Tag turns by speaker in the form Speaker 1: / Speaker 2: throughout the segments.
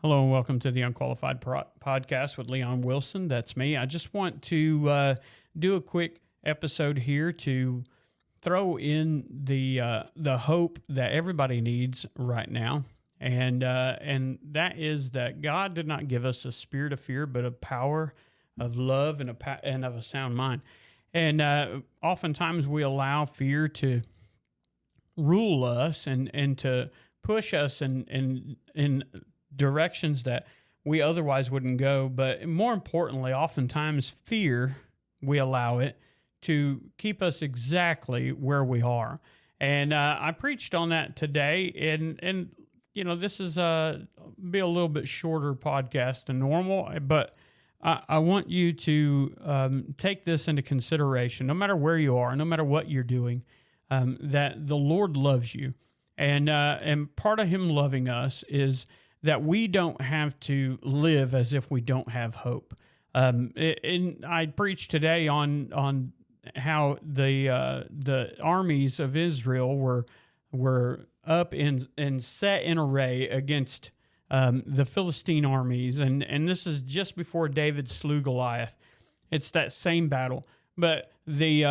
Speaker 1: Hello and welcome to the Unqualified Podcast with Leon Wilson. That's me. I just want to do a quick episode here to throw in the hope that everybody needs right now, and that is that God did not give us a spirit of fear, but of power, of love, and of a sound mind. And oftentimes we allow fear to rule us and to push us in directions that we otherwise wouldn't go. But more importantly, oftentimes fear, we allow it to keep us exactly where we are. And I preached on that today. And you know, this is be a little bit shorter podcast than normal, but I want you to take this into consideration, no matter where you are, no matter what you're doing, that the Lord loves you. And part of Him loving us is that we don't have to live as if we don't have hope. And I preached today on how the armies of Israel were up and set in array against the Philistine armies, and this is just before David slew Goliath. It's that same battle. But the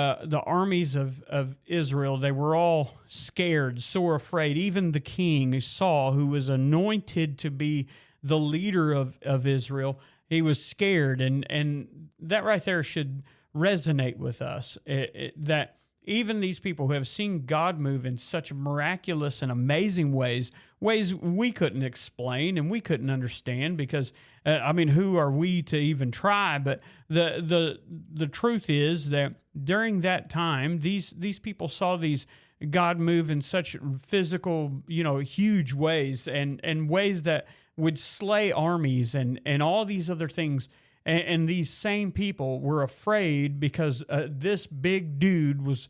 Speaker 1: armies of Israel, they were all scared, sore afraid. Even the king, Saul, who was anointed to be the leader of Israel, he was scared. And that right there should resonate with us, that even these people who have seen God move in such miraculous and amazing ways we couldn't explain and we couldn't understand, because who are we to even try? But the truth is that during that time, these people saw these God move in such physical, huge ways and ways that would slay armies and all these other things. And these same people were afraid because this big dude was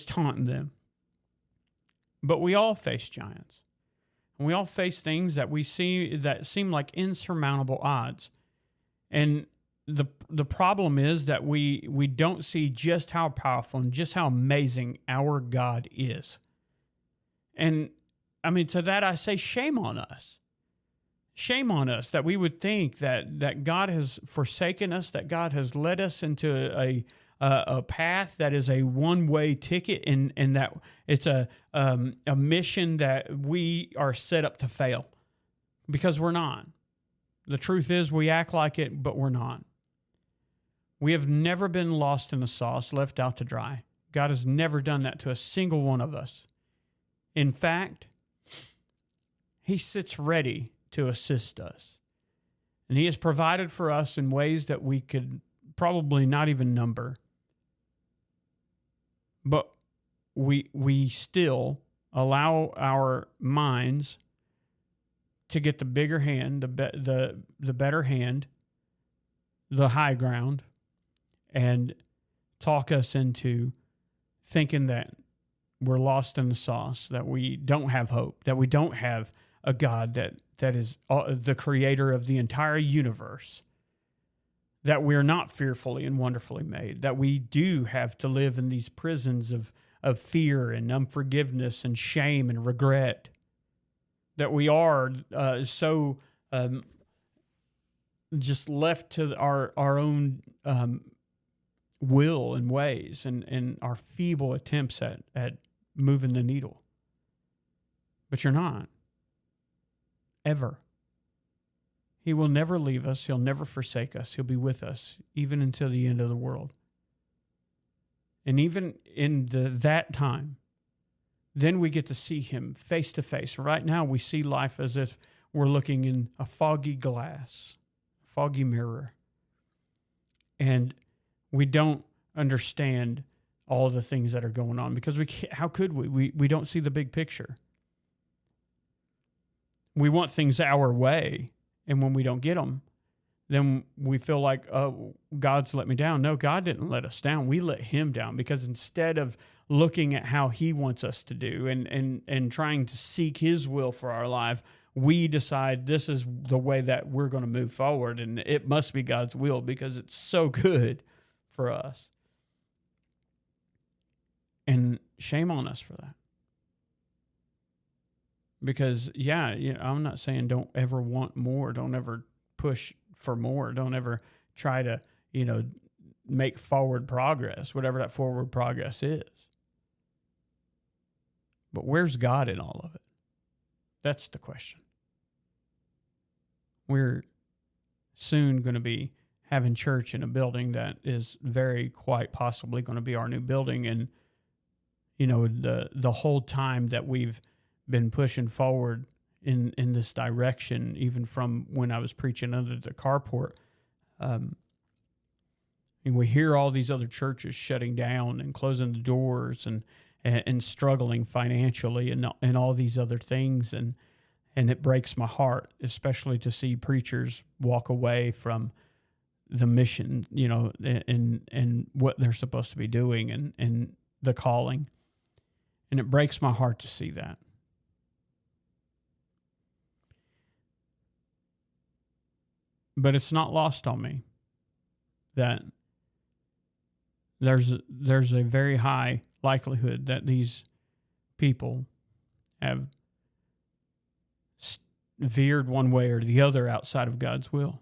Speaker 1: taunting them. But we all face giants. And we all face things that we see that seem like insurmountable odds. And the problem is that we don't see just how powerful and just how amazing our God is. And to that I say, shame on us. Shame on us that we would think that God has forsaken us, that God has led us into a path that is a one-way ticket, and that it's a mission that we are set up to fail, because we're not. The truth is we act like it, but we're not. We have never been lost in the sauce, left out to dry. God has never done that to a single one of us. In fact, He sits ready to assist us. And He has provided for us in ways that we could probably not even number. But we still allow our minds to get the bigger hand, the better hand, the high ground, and talk us into thinking that we're lost in the sauce, that we don't have hope, that we don't have a God that is the creator of the entire universe, that we're not fearfully and wonderfully made, that we do have to live in these prisons of fear and unforgiveness and shame and regret, that we are so just left to our own will and ways and our feeble attempts at moving the needle. But you're not. Ever. He will never leave us. He'll never forsake us. He'll be with us even until the end of the world. And even in that time, then we get to see Him face to face. Right now, we see life as if we're looking in a foggy glass, a foggy mirror. And we don't understand all the things that are going on, because how could we? We don't see the big picture. We want things our way, and when we don't get them, then we feel like, oh, God's let me down. No, God didn't let us down. We let Him down, because instead of looking at how He wants us to do and trying to seek His will for our life, we decide this is the way that we're going to move forward, and it must be God's will because it's so good for us. And shame on us for that. Because, I'm not saying don't ever want more. Don't ever push for more. Don't ever try to, make forward progress, whatever that forward progress is. But where's God in all of it? That's the question. We're soon going to be having church in a building that is very quite possibly going to be our new building. And, the whole time that we've been pushing forward in this direction, even from when I was preaching under the carport, and we hear all these other churches shutting down and closing the doors and struggling financially and all these other things. And it breaks my heart, especially to see preachers walk away from the mission, and what they're supposed to be doing and the calling. And it breaks my heart to see that. But it's not lost on me that there's a very high likelihood that these people have veered one way or the other outside of God's will.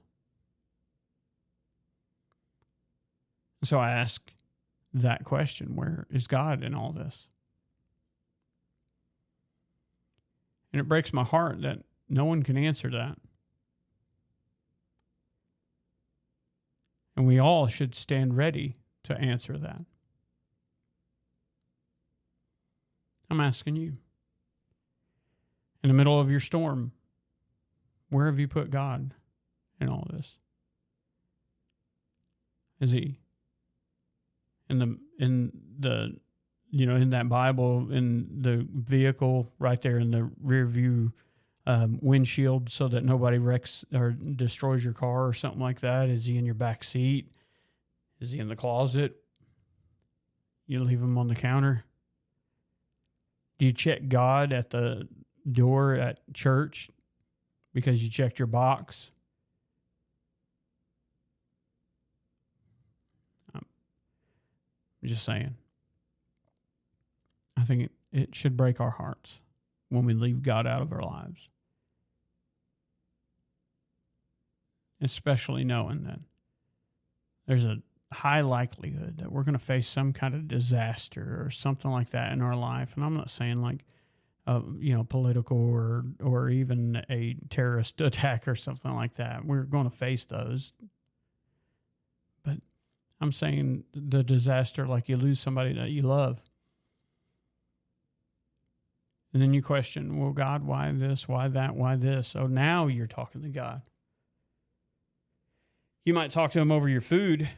Speaker 1: So I ask that question, where is God in all this? And it breaks my heart that no one can answer that. And we all should stand ready to answer that. I'm asking you. In the middle of your storm, where have you put God in all this? Is he in that Bible, in the vehicle right there in the rear view windshield, so that nobody wrecks or destroys your car or something like that? Is he in your back seat? Is he in the closet? You leave him on the counter? Do you check God at the door at church because you checked your box? I'm just saying. I think it should break our hearts when we leave God out of our lives. Especially knowing that there's a high likelihood that we're going to face some kind of disaster or something like that in our life. And I'm not saying like, political or even a terrorist attack or something like that. We're going to face those. But I'm saying the disaster, like you lose somebody that you love. And then you question, well, God, why this, why that, why this? So now you're talking to God. You might talk to him over your food,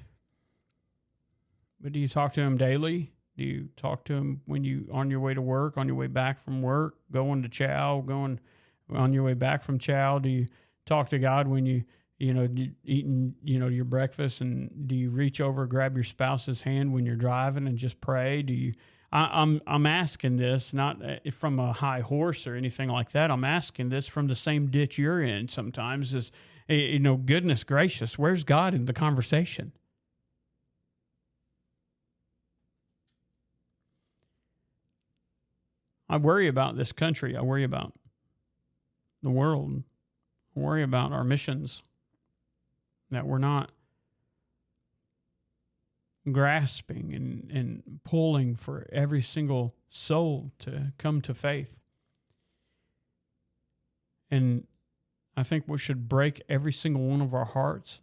Speaker 1: but do you talk to him daily? Do you talk to him when you on your way to work, on your way back from work, going to chow, going on your way back from chow? Do you talk to God when you eating, your breakfast? And do you reach over, grab your spouse's hand when you're driving and just pray? Do you? I'm asking this not from a high horse or anything like that. I'm asking this from the same ditch you're in sometimes. Is goodness gracious, where's God in the conversation? I worry about this country. I worry about the world. I worry about our missions, that we're not grasping and pulling for every single soul to come to faith. And I think what should break every single one of our hearts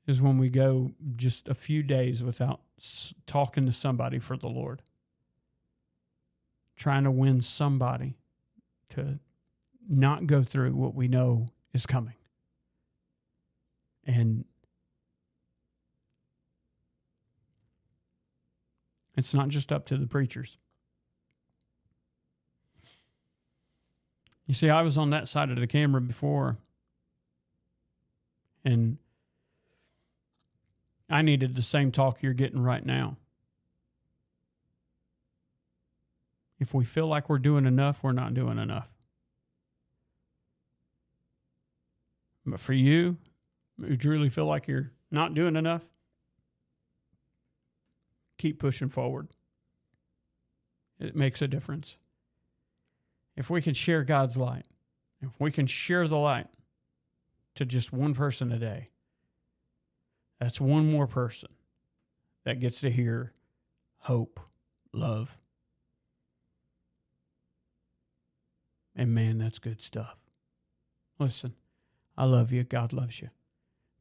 Speaker 1: is when we go just a few days without talking to somebody for the Lord. Trying to win somebody to not go through what we know is coming. And it's not just up to the preachers. You see, I was on that side of the camera before, and I needed the same talk you're getting right now. If we feel like we're doing enough, we're not doing enough. But for you, who truly feel like you're not doing enough, keep pushing forward. It makes a difference. if we can share God's light, if we can share the light to just one person a day, that's one more person that gets to hear hope, love. And man, that's good stuff. Listen, I love you. God loves you.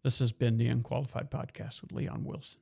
Speaker 1: This has been the Unqualified Podcast with Leon Wilson.